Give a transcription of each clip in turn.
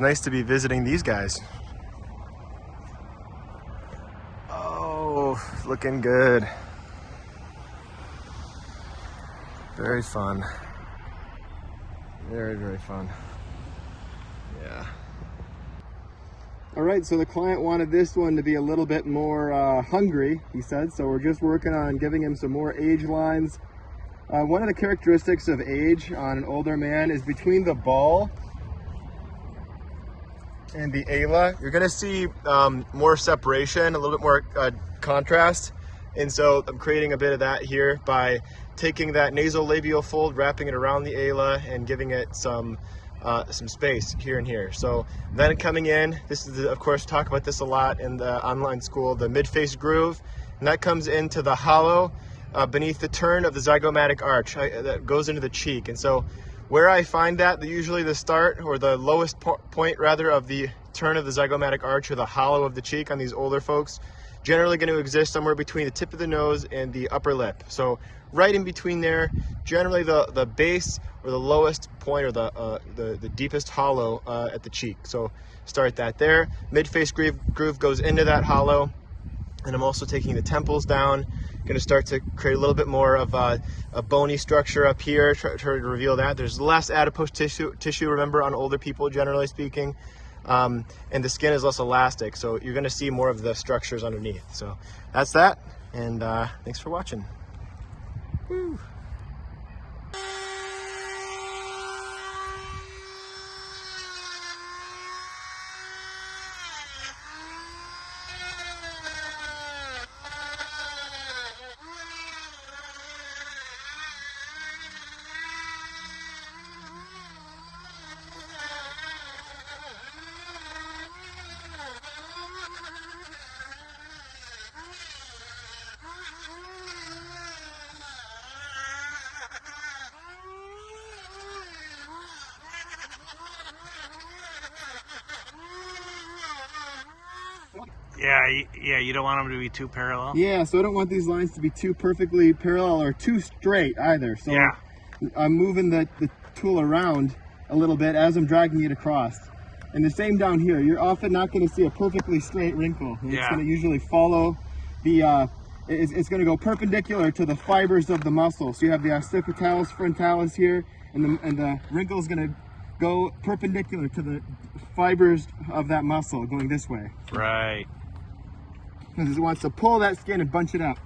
Nice to be visiting these guys. Oh, looking good. Very fun. Very, very fun. Yeah. All right, so the client wanted this one to be a little bit more hungry, he said, so we're just working on giving him some more age lines. One of the characteristics of age on an older man is between the ball and the ala, you're gonna see more separation, a little bit more contrast. And so I'm creating a bit of that here by taking that nasolabial fold, wrapping it around the ala and giving it some space here and here. So then coming in, this is, of course, talk about this a lot in the online school, the mid-face groove, and that comes into the hollow beneath the turn of the zygomatic arch that goes into the cheek. And so where I find that, usually the start or the lowest point rather of the turn of the zygomatic arch or the hollow of the cheek on these older folks, generally going to exist somewhere between the tip of the nose and the upper lip. So right in between there, generally the base or the lowest point or the deepest hollow at the cheek. So start that there. Mid-face groove goes into that hollow. And I'm also taking the temples down. Going to start to create a little bit more of a bony structure up here, try to reveal that. There's less adipose tissue, remember, on older people, generally speaking. And the skin is less elastic, so you're going to see more of the structures underneath. So that's that, and thanks for watching. Woo. Yeah, you don't want them to be too parallel. Yeah, so I don't want these lines to be too perfectly parallel or too straight either. So yeah. I'm moving the tool around a little bit as I'm dragging it across. And the same down here. You're often not going to see a perfectly straight wrinkle. It's going to usually follow the, it's going to go perpendicular to the fibers of the muscle. So you have the occipitalis frontalis here, and the wrinkle is going to go perpendicular to the fibers of that muscle going this way. Right. Because it wants to pull that skin and bunch it up.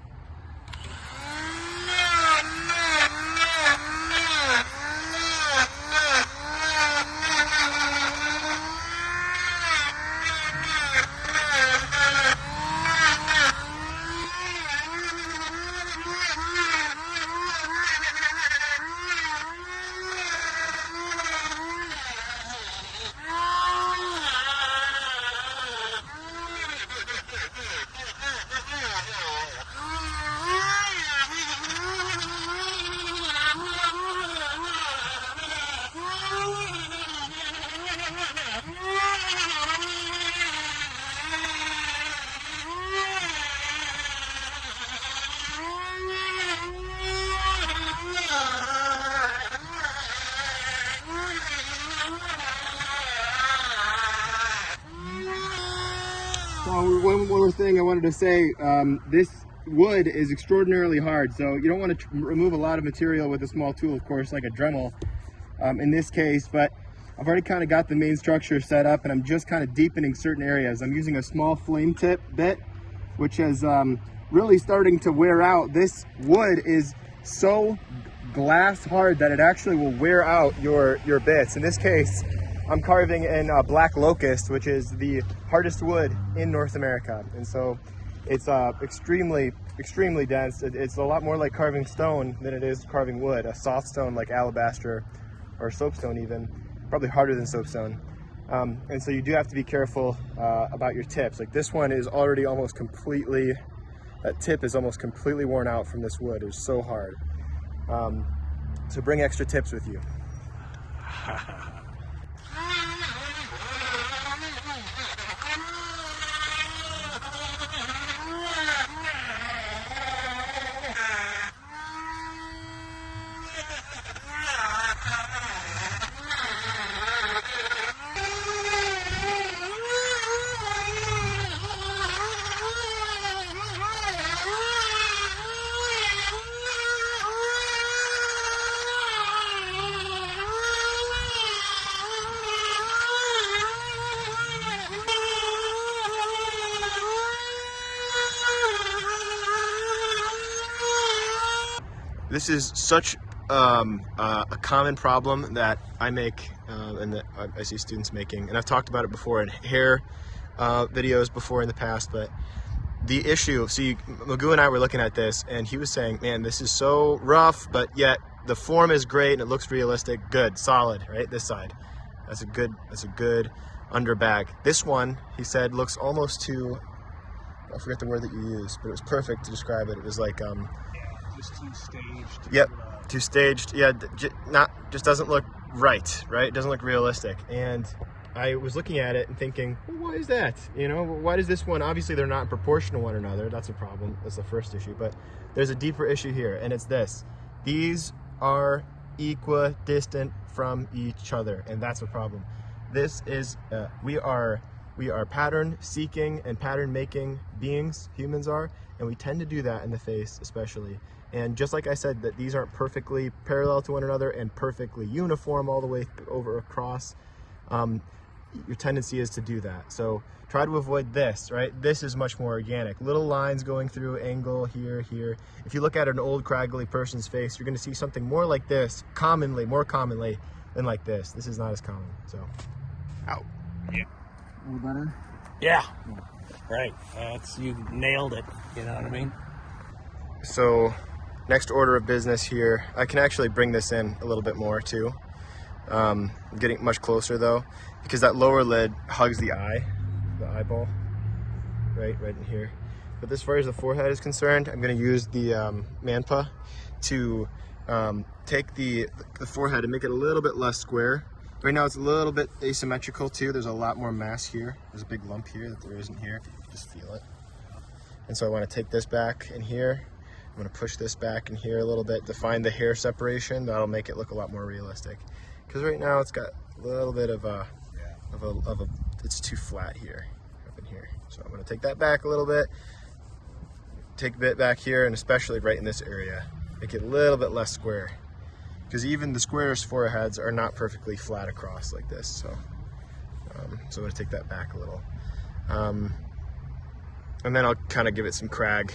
One more thing I wanted to say, this wood is extraordinarily hard, so you don't want to remove a lot of material with a small tool, of course, like a Dremel in this case, but I've already kind of got the main structure set up and I'm just kind of deepening certain areas. I'm using a small flame tip bit, which is really starting to wear out. This wood is so glass hard that it actually will wear out your bits. In this case, I'm carving in black locust, which is the hardest wood in North America. And so it's extremely dense. It's a lot more like carving stone than it is carving wood. A soft stone like alabaster or soapstone even, probably harder than soapstone. And so you do have to be careful about your tips. Like this one is already almost completely, that tip is almost completely worn out from this wood. It's so hard. So bring extra tips with you. This is such a common problem that I make and that I see students making, and I've talked about it before in hair videos before in the past, but the issue, see, Magoo and I were looking at this, and he was saying, man, this is so rough, but yet the form is great and it looks realistic, good, solid, right? This side, that's a good under bag. This one, he said, looks almost too, I forget the word that you used, but it was perfect to describe it. It was like, just too staged. yep, too staged. Yeah, just doesn't look right? It doesn't look realistic. And I was looking at it and thinking, well, why is that? You know, why does this one, obviously they're not in proportion to one another. That's a problem. That's the first issue. But there's a deeper issue here, and it's this. These are equidistant from each other, and that's a problem. This is, we are pattern seeking and pattern making beings, humans are, and we tend to do that in the face especially. And just like I said, that these aren't perfectly parallel to one another and perfectly uniform all the way over across. Your tendency is to do that. So try to avoid this, right? This is much more organic. Little lines going through, angle here, here. If you look at an old craggly person's face, you're gonna see something more like this, more commonly than like this. This is not as common, so. Out. Yeah. A little better? Yeah. Right. You nailed it. You know what I mean? So next order of business here, I can actually bring this in a little bit more too. Getting much closer though, because that lower lid hugs the eye, the eyeball, right in here. But as far as the forehead is concerned, I'm going to use the Manpa to take the forehead and make it a little bit less square. Right now it's a little bit asymmetrical too. There's a lot more mass here. There's a big lump here that there isn't here, if you can just feel it. And so I want to take this back in here. I'm going to push this back in here a little bit to find the hair separation. That'll make it look a lot more realistic. Because right now it's got a little bit of a, it's too flat here, up in here. So I'm going to take that back a little bit, take a bit back here, and especially right in this area, make it a little bit less square. Because even the squarest foreheads are not perfectly flat across like this. So, so I'm going to take that back a little. And then I'll kind of give it some crag.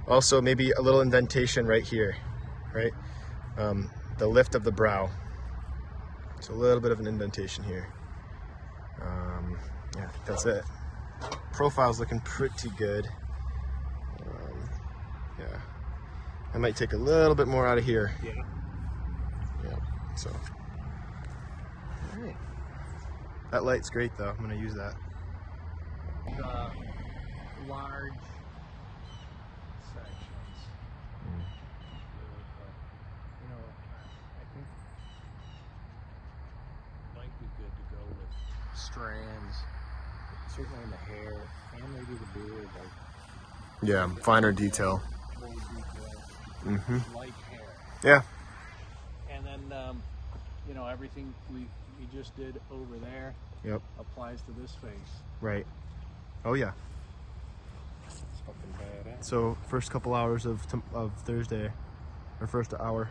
Also, maybe a little indentation right here, right? The lift of the brow. So a little bit of an indentation here. Yeah, I think that's it. Profile's looking pretty good. Yeah, I might take a little bit more out of here. Yeah. Yeah. So, all right. That light's great though. I'm gonna use that. The large sections. You know, I think it might be good to go with strands, certainly in the hair and maybe the beard, like Yeah, finer detail. more detail, Mm-hmm. light hair. Yeah. And then, you know, everything we just did over there Yep. applies to this face. Right. Oh yeah. It's fucking badass. So first couple hours of Thursday, or first hour.